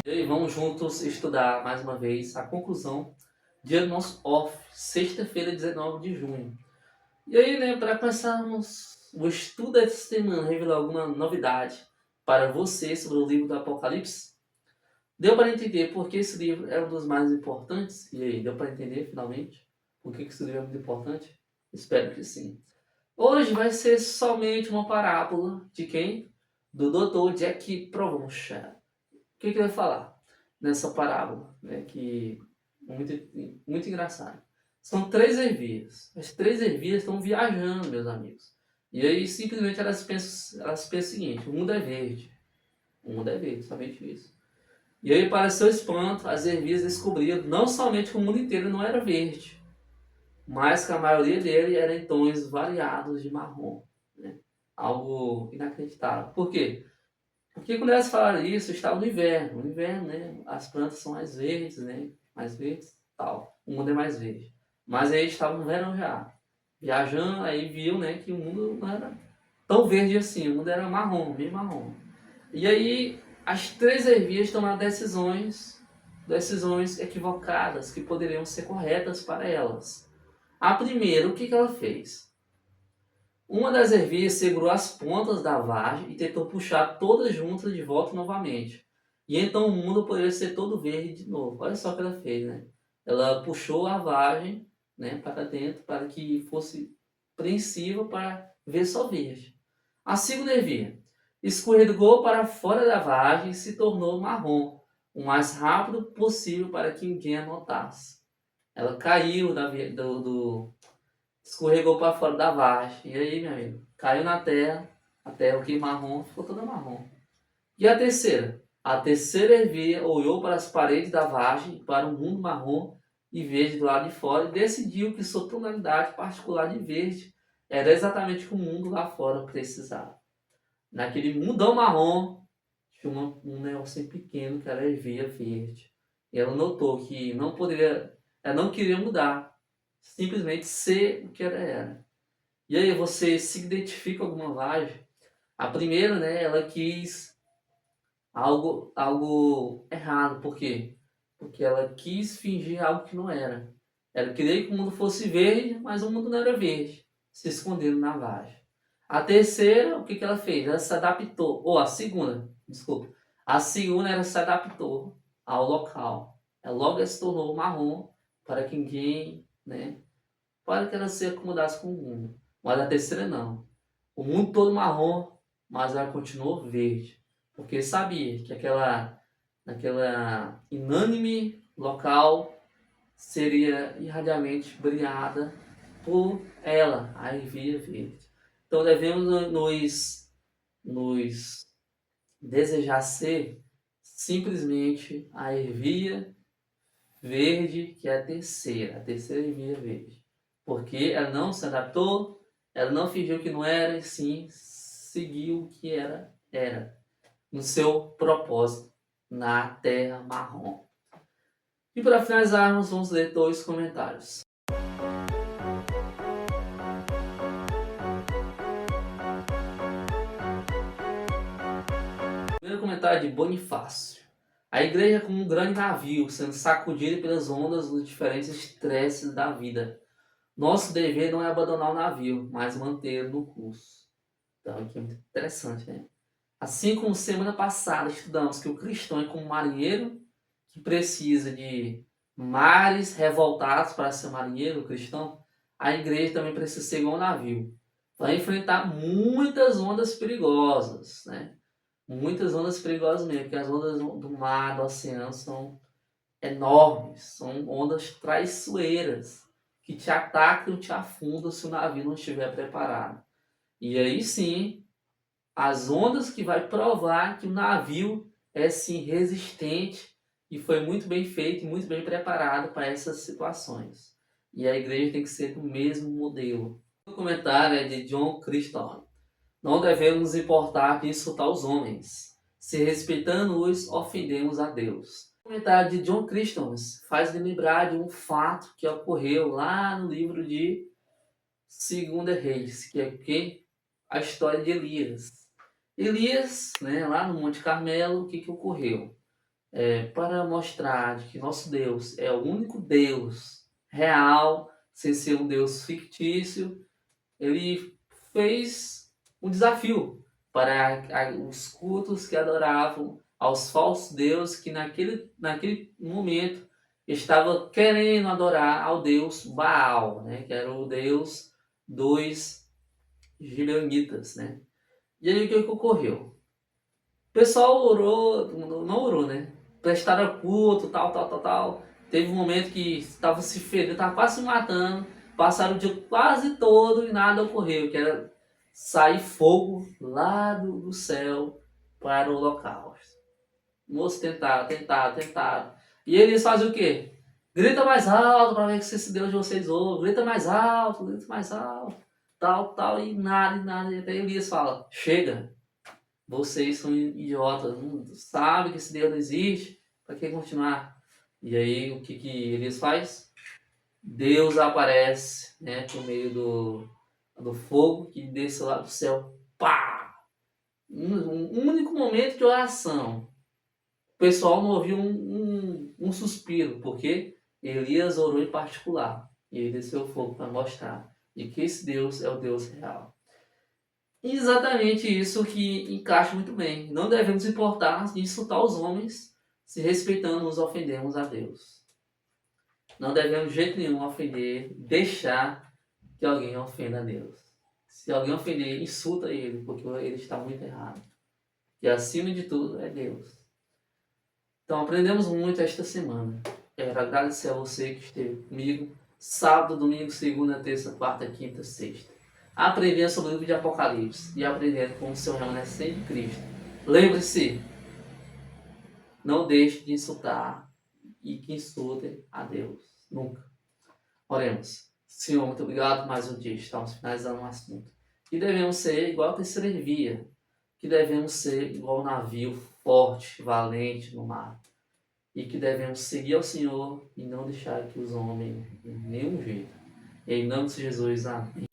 E aí, vamos juntos estudar mais uma vez a conclusão dia do nosso off, sexta-feira, 19 de junho. E aí, né, para começarmos o estudo dessa semana, revelar alguma novidade para você sobre o livro do Apocalipse? Deu para entender por que esse livro é um dos mais importantes? E aí, deu para entender finalmente por que esse livro é muito importante? Espero que sim. Hoje vai ser somente uma parábola de quem? Do Dr. Jack Provonsha. O que ele vai falar nessa parábola, né, que é muito engraçado. São três ervilhas. As três ervilhas estão viajando, meus amigos. E aí simplesmente elas pensam o seguinte: o mundo é verde. O mundo é verde, somente isso. E aí, para seu espanto, as ervilhas descobriram não somente que o mundo inteiro não era verde, mas que a maioria dele era em tons variados de marrom. Né? Algo inacreditável. Por quê? Porque quando elas falaram isso, estava no inverno. No inverno, né, as plantas são mais verdes, né? Mais verdes, tal. O mundo é mais verde. Mas aí estava no verão já. Viajando, aí viu, né, que o mundo não era tão verde assim. O mundo era marrom, bem marrom. E aí, as três ervilhas tomaram decisões equivocadas, que poderiam ser corretas para elas. A primeira, o que ela fez? Uma das ervilhas segurou as pontas da vagem e tentou puxar todas juntas de volta novamente. E então o mundo poderia ser todo verde de novo. Olha só o que ela fez, né? Ela puxou a vagem, né, para dentro para que fosse preensiva para ver só verde. A segunda ervilha escorregou para fora da vagem e se tornou marrom, o mais rápido possível para que ninguém a notasse. Ela caiu escorregou para fora da vagem. E aí, meu amigo? Caiu na terra, a terra que marrom, ficou toda marrom. E a terceira? A terceira ervilha olhou para as paredes da vagem, para o mundo marrom e verde do lado de fora e decidiu que sua tonalidade particular de verde era exatamente o que o mundo lá fora precisava. Naquele mundão marrom, tinha um negocinho pequeno que era a ervilha verde. E ela notou que não poderia, ela não queria mudar, simplesmente ser o que ela era. E aí, você se identifica com alguma vagem? A primeira, né, ela quis algo errado. Por quê? Porque ela quis fingir algo que não era. Ela queria que o mundo fosse verde, mas o mundo não era verde. Se escondendo na vagem. A terceira, o que ela fez? Ela se adaptou. Ou a segunda, desculpa. A segunda, ela se adaptou ao local. Ela logo se tornou marrom para que ninguém, né, para que ela se acomodasse com o mundo. Mas a terceira não. O mundo todo marrom, mas ela continuou verde. Porque sabia que naquela inânime local seria irradiamente brilhada por ela, a ervilha verde. Então devemos nos desejar ser simplesmente a ervilha verde, que é a terceira ervilha verde. Porque ela não se adaptou, ela não fingiu que não era, e sim seguiu o que era, no seu propósito, na terra marrom. E para finalizarmos, vamos ler dois comentários. Primeiro comentário de Bonifácio. A igreja é como um grande navio, sendo sacudida pelas ondas dos diferentes estresses da vida. Nosso dever não é abandonar o navio, mas mantê-lo no curso. Então, aqui é muito interessante, né? Assim como semana passada estudamos que o cristão é como um marinheiro que precisa de mares revoltados para ser marinheiro, o cristão, a igreja também precisa ser igual um navio. Vai enfrentar muitas ondas perigosas, né? Muitas ondas perigosas mesmo, porque as ondas do mar, do oceano são enormes, são ondas traiçoeiras que te atacam e te afundam se o navio não estiver preparado. E aí sim, as ondas que vai provar que o navio é sim resistente e foi muito bem feito e muito bem preparado para essas situações. E a igreja tem que ser do mesmo modelo. O comentário é de John Chrysostom. Não devemos nos importar de insultar os homens. Se respeitando-os, ofendemos a Deus. O comentário de John Chrysostom faz lembrar de um fato que ocorreu lá no livro de Segunda Reis, que é o quê? A história de Elias. Elias, né, lá no Monte Carmelo, o que ocorreu? para mostrar de que nosso Deus é o único Deus real, sem ser um Deus fictício, ele fez um desafio para os cultos que adoravam aos falsos deuses que naquele momento estava querendo adorar ao Deus Baal, né, que era o Deus dos gibeonitas, né? E aí o que ocorreu? O pessoal orou, não orou, né? Prestaram culto, tal, tal, tal, tal. Teve um momento que estava se ferindo, estava quase se matando. Passaram o dia quase todo e nada ocorreu, que era sair fogo lá do céu para o holocausto. Moço, tentaram. E eles fazem o quê? Grita mais alto para ver se esse Deus de vocês ouve. Grita mais alto, tal, tal, e nada. E até Elias fala, chega. Vocês são idiotas, não sabem que esse Deus não existe, para que continuar? E aí o que Elias faz? Deus aparece, né, por meio do fogo que desce lá do céu. Pá! Um único momento de oração. O pessoal não ouviu um suspiro, porque Elias orou em particular. E ele desceu o fogo para mostrar de que esse Deus é o Deus real. Exatamente isso que encaixa muito bem. Não devemos importar de insultar os homens, se respeitando nos ofendemos a Deus. Não devemos de jeito nenhum ofender, deixar que alguém ofenda a Deus. Se alguém ofender, insulta ele, porque ele está muito errado. E acima de tudo é Deus. Então aprendemos muito esta semana. Quero agradecer a você que esteve comigo sábado, domingo, segunda, terça, quarta, quinta, sexta. Aprendendo sobre o livro de Apocalipse e aprendendo com o seu remanescente de Cristo. Lembre-se, não deixe de insultar e que insultem a Deus. Nunca. Oremos. Senhor, muito obrigado por mais um dia. Estamos finalizando um assunto. Que devemos ser igual a terceira via. Que devemos ser igual ao navio forte, valente no mar. E que devemos seguir ao Senhor e não deixar que os homens de nenhum jeito. Em nome de Jesus, amém.